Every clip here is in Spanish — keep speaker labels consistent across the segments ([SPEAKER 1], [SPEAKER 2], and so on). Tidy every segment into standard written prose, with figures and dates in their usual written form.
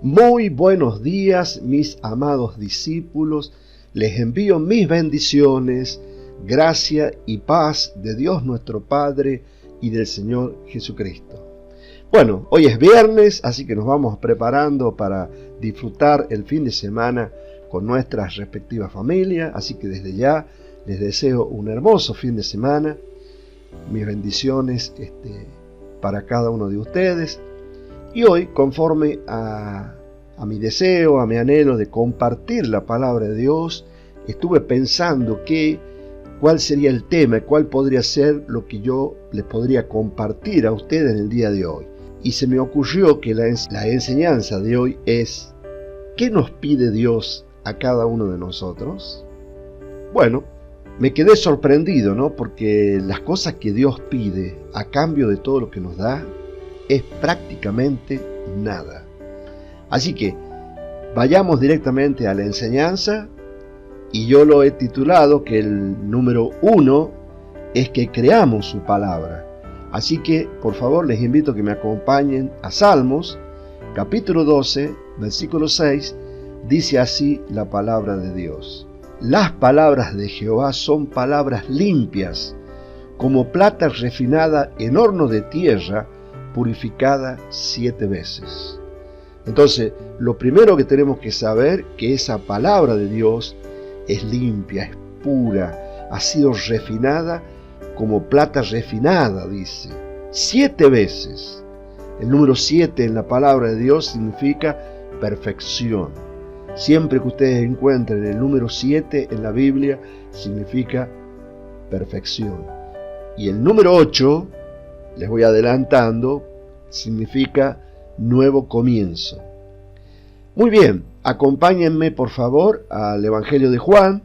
[SPEAKER 1] Muy buenos días, mis amados discípulos. Les envío mis bendiciones, gracia y paz de Dios nuestro Padre y del Señor Jesucristo. Bueno, hoy es viernes, así que nos vamos preparando para disfrutar el fin de semana con nuestras respectivas familias. Así que desde ya les deseo un hermoso fin de semana. Mis bendiciones para cada uno de ustedes. Y hoy, conforme a mi deseo, a mi anhelo de compartir la palabra de Dios, estuve pensando cuál sería el tema, cuál podría ser lo que yo les podría compartir a ustedes en el día de hoy. Y se me ocurrió que la enseñanza de hoy es: ¿qué nos pide Dios a cada uno de nosotros? Bueno, me quedé sorprendido, ¿no? Porque las cosas que Dios pide a cambio de todo lo que nos da es prácticamente nada. Así que vayamos directamente a la enseñanza, y yo lo he titulado que el número 1 es que creamos su palabra. Así que por favor les invito a que me acompañen a Salmos, capítulo 12, versículo 6, dice así la palabra de Dios: las palabras de Jehová son palabras limpias, como plata refinada en horno de tierra, purificada 7 veces. Entonces, lo primero que tenemos que saber que esa palabra de Dios es limpia, es pura, ha sido refinada como plata refinada, dice. 7 veces. El número 7 en la palabra de Dios significa perfección. Siempre que ustedes encuentren el número 7 en la Biblia, significa perfección. Y el número 8, les voy adelantando, significa nuevo comienzo. Muy bien, acompáñenme por favor al Evangelio de Juan,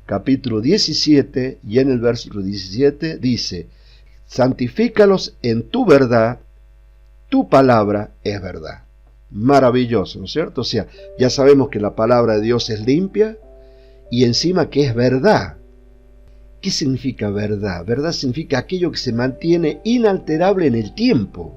[SPEAKER 1] capítulo 17, y en el versículo 17 dice: santifícalos en tu verdad, tu palabra es verdad. Maravilloso, ¿no es cierto? O sea, ya sabemos que la palabra de Dios es limpia y encima que es verdad. ¿Qué significa verdad? Verdad significa aquello que se mantiene inalterable en el tiempo.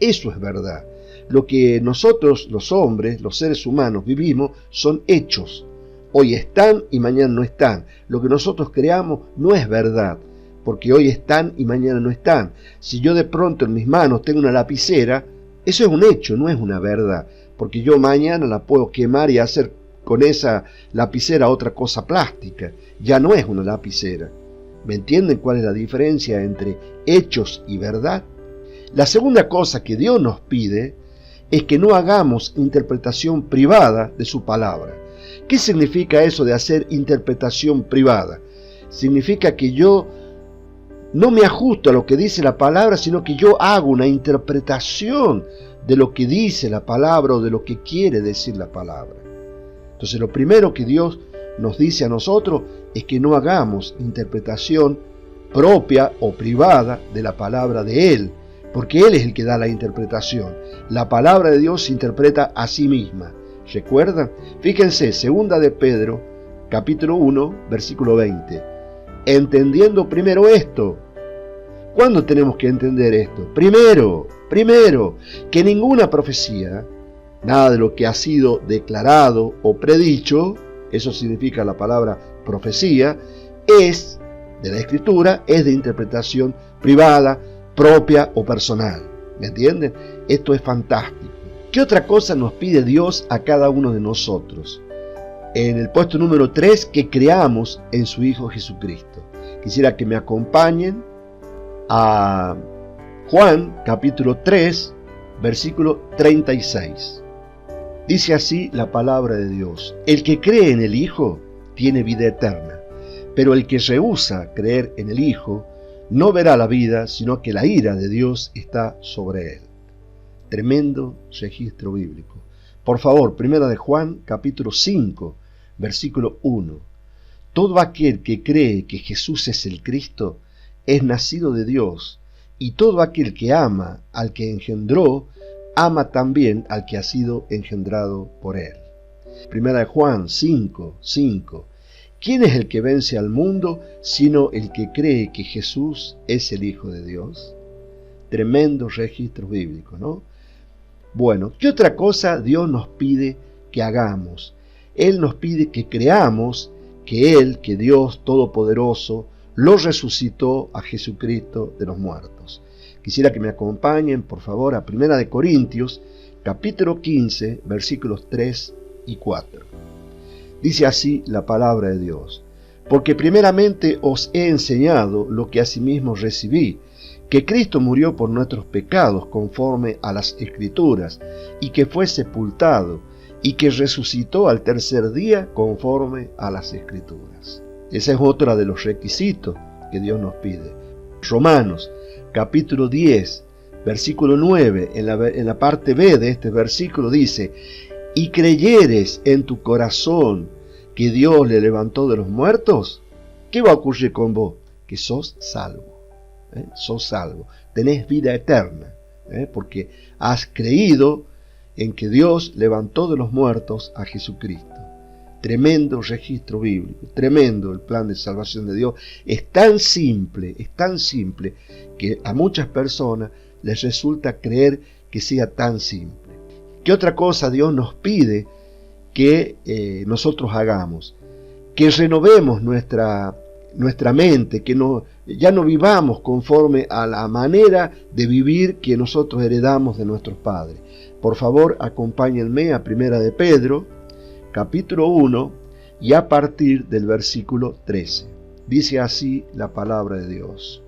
[SPEAKER 1] Eso es verdad. Lo que nosotros, los hombres, los seres humanos, vivimos son hechos. Hoy están y mañana no están. Lo que nosotros creamos no es verdad, porque hoy están y mañana no están. Si yo de pronto en mis manos tengo una lapicera, eso es un hecho, no es una verdad, porque yo mañana la puedo quemar y hacer con esa lapicera otra cosa plástica. Ya no es una lapicera. ¿Me entienden cuál es la diferencia entre hechos y verdad? La segunda cosa que Dios nos pide es que no hagamos interpretación privada de su palabra. ¿Qué significa eso de hacer interpretación privada? Significa que yo no me ajusto a lo que dice la palabra, sino que yo hago una interpretación de lo que dice la palabra o de lo que quiere decir la palabra. Entonces, lo primero que Dios nos dice a nosotros es que no hagamos interpretación propia o privada de la palabra de Él, porque Él es el que da la interpretación. La palabra de Dios se interpreta a sí misma. ¿Recuerdan? Fíjense, 2 de Pedro, capítulo 1, versículo 20. Entendiendo primero esto. ¿Cuándo tenemos que entender esto? Primero, que ninguna profecía, nada de lo que ha sido declarado o predicho, eso significa la palabra profecía, es de la Escritura, es de interpretación privada, propia o personal. ¿Me entienden? Esto es fantástico. ¿Qué otra cosa nos pide Dios a cada uno de nosotros? En el puesto número 3, que creamos en su Hijo Jesucristo. Quisiera que me acompañen a Juan capítulo 3, versículo 36. Dice así la palabra de Dios: el que cree en el Hijo tiene vida eterna, pero el que rehúsa creer en el Hijo no verá la vida, sino que la ira de Dios está sobre él. Tremendo registro bíblico. Por favor, 1 de Juan, capítulo 5, versículo 1. Todo aquel que cree que Jesús es el Cristo es nacido de Dios, y todo aquel que ama al que engendró, ama también al que ha sido engendrado por él. 1 de Juan 5, 5. ¿Quién es el que vence al mundo sino el que cree que Jesús es el Hijo de Dios? Tremendo registro bíblico, ¿no? Bueno, ¿qué otra cosa Dios nos pide que hagamos? Él nos pide que creamos que Dios Todopoderoso, lo resucitó a Jesucristo de los muertos. Quisiera que me acompañen, por favor, a 1 Corintios, capítulo 15, versículos 3 y 4. Dice así la palabra de Dios: porque primeramente os he enseñado lo que asimismo recibí, que Cristo murió por nuestros pecados conforme a las Escrituras, y que fue sepultado, y que resucitó al tercer día conforme a las Escrituras. Ese es otro de los requisitos que Dios nos pide. Romanos, capítulo 10, versículo 9, en la parte B de este versículo dice: y creyeres en tu corazón que Dios le levantó de los muertos, ¿qué va a ocurrir con vos? Que sos salvo. Sos salvo. Tenés vida eterna. Porque has creído en que Dios levantó de los muertos a Jesucristo. Tremendo registro bíblico, tremendo el plan de salvación de Dios. Es tan simple que a muchas personas les resulta creer que sea tan simple. ¿Qué otra cosa Dios nos pide que nosotros hagamos? Que renovemos nuestra mente, que ya no vivamos conforme a la manera de vivir que nosotros heredamos de nuestros padres. Por favor, acompáñenme a 1 de Pedro, capítulo 1, y a partir del versículo 13. Dice así la palabra de Dios: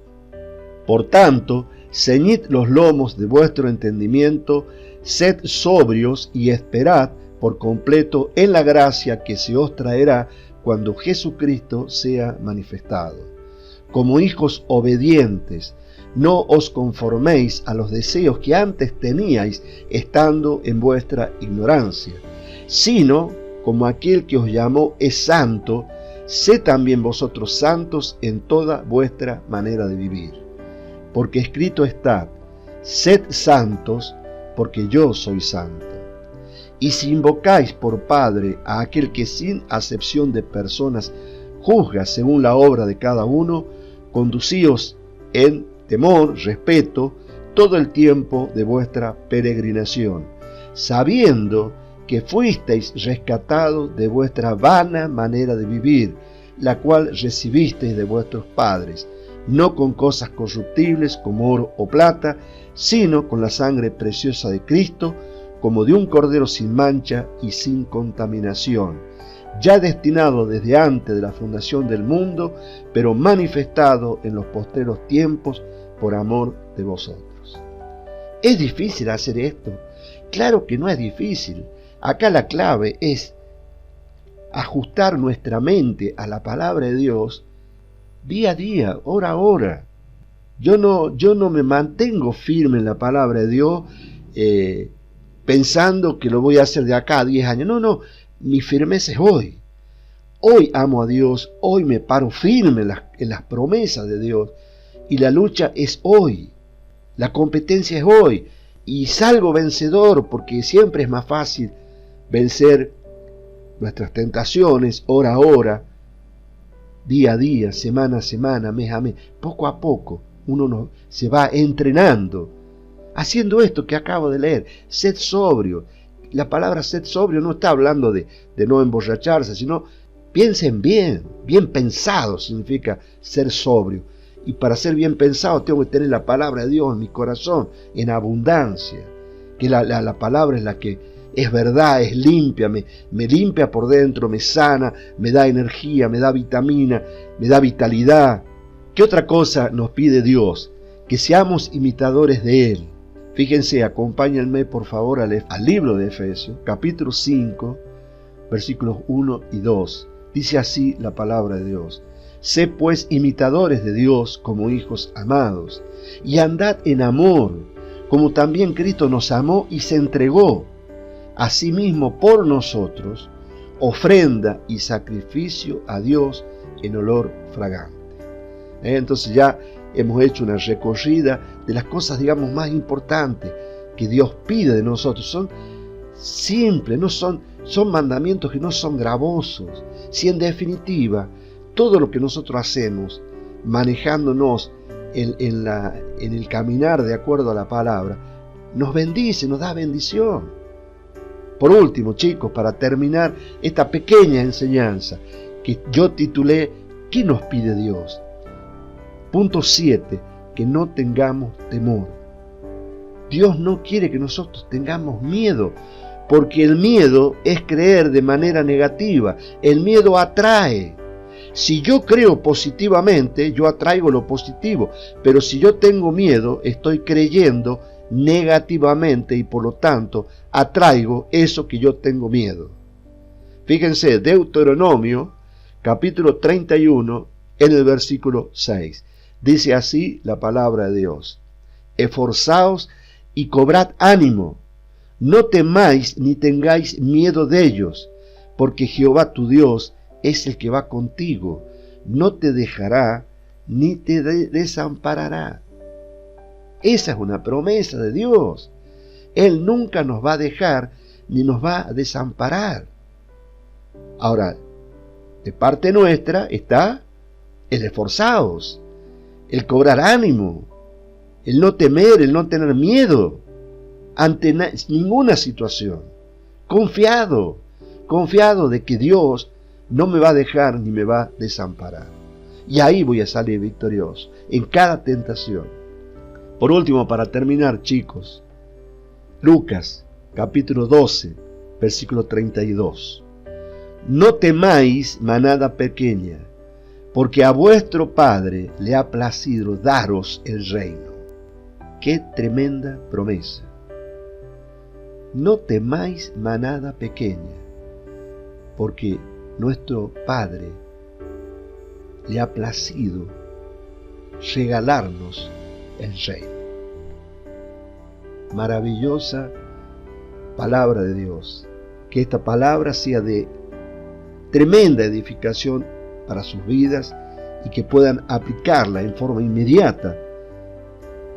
[SPEAKER 1] por tanto, ceñid los lomos de vuestro entendimiento, sed sobrios y esperad por completo en la gracia que se os traerá cuando Jesucristo sea manifestado. Como hijos obedientes, no os conforméis a los deseos que antes teníais estando en vuestra ignorancia, sino, como aquel que os llamó es santo, sed también vosotros santos en toda vuestra manera de vivir. Porque escrito está: sed santos, porque yo soy santo. Y si invocáis por Padre a aquel que sin acepción de personas juzga según la obra de cada uno, conducíos en temor, respeto, todo el tiempo de vuestra peregrinación, sabiendo que fuisteis rescatados de vuestra vana manera de vivir, la cual recibisteis de vuestros padres, no con cosas corruptibles como oro o plata, sino con la sangre preciosa de Cristo, como de un cordero sin mancha y sin contaminación, ya destinado desde antes de la fundación del mundo, pero manifestado en los postreros tiempos por amor de vosotros. ¿Es difícil hacer esto? Claro que no es difícil. Acá la clave es ajustar nuestra mente a la palabra de Dios día a día, hora a hora. Yo no me mantengo firme en la palabra de Dios pensando que lo voy a hacer de acá a 10 años. No, mi firmeza es hoy. Hoy amo a Dios, hoy me paro firme en las promesas de Dios. Y la lucha es hoy, la competencia es hoy. Y salgo vencedor porque siempre es más fácil vencer nuestras tentaciones hora a hora, día a día, semana a semana, mes a mes. Poco a poco uno se va entrenando, haciendo esto que acabo de leer. Sed sobrio. La palabra sed sobrio no está hablando de no emborracharse, sino piensen bien pensado significa ser sobrio. Y para ser bien pensado tengo que tener la palabra de Dios en mi corazón, en abundancia. Que la palabra es la que es verdad, es limpia, me limpia por dentro, me sana, me da energía, me da vitamina, me da vitalidad. ¿Qué otra cosa nos pide Dios? Que seamos imitadores de Él. Fíjense, acompáñenme por favor al libro de Efesios, capítulo 5, versículos 1 y 2. Dice así la palabra de Dios: sé pues imitadores de Dios como hijos amados, y andad en amor, como también Cristo nos amó y se entregó a sí mismo por nosotros, ofrenda y sacrificio a Dios en olor fragante. Entonces ya hemos hecho una recorrida de las cosas, digamos, más importantes que Dios pide de nosotros. Son simples, son mandamientos que no son gravosos. Si en definitiva todo lo que nosotros hacemos, manejándonos en el caminar de acuerdo a la palabra, nos bendice, nos da bendición. Por último, chicos, para terminar esta pequeña enseñanza que yo titulé ¿qué nos pide Dios? Punto 7, que no tengamos temor. Dios no quiere que nosotros tengamos miedo, porque el miedo es creer de manera negativa. El miedo atrae. Si yo creo positivamente, yo atraigo lo positivo, pero si yo tengo miedo, estoy creyendo negativamente y por lo tanto atraigo eso que yo tengo miedo. Fíjense, Deuteronomio, capítulo 31, en el versículo 6. Dice así la palabra de Dios: esforzaos y cobrad ánimo, no temáis ni tengáis miedo de ellos, porque Jehová tu Dios es el que va contigo, no te dejará ni te desamparará. Esa es una promesa de Dios. Él nunca nos va a dejar ni nos va a desamparar. Ahora, de parte nuestra está el esforzaos, el cobrar ánimo, el no temer, el no tener miedo ante ninguna situación. Confiado de que Dios no me va a dejar ni me va a desamparar. Y ahí voy a salir victorioso en cada tentación. Por último, para terminar, chicos, Lucas, capítulo 12, versículo 32. No temáis, manada pequeña, porque a vuestro Padre le ha placido daros el reino. ¡Qué tremenda promesa! No temáis, manada pequeña, porque nuestro Padre le ha placido regalarnos el reino. Maravillosa palabra de Dios. Que esta palabra sea de tremenda edificación para sus vidas y que puedan aplicarla en forma inmediata,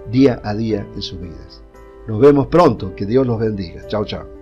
[SPEAKER 1] día a día en sus vidas. Nos vemos pronto. Que Dios los bendiga. Chao, chao.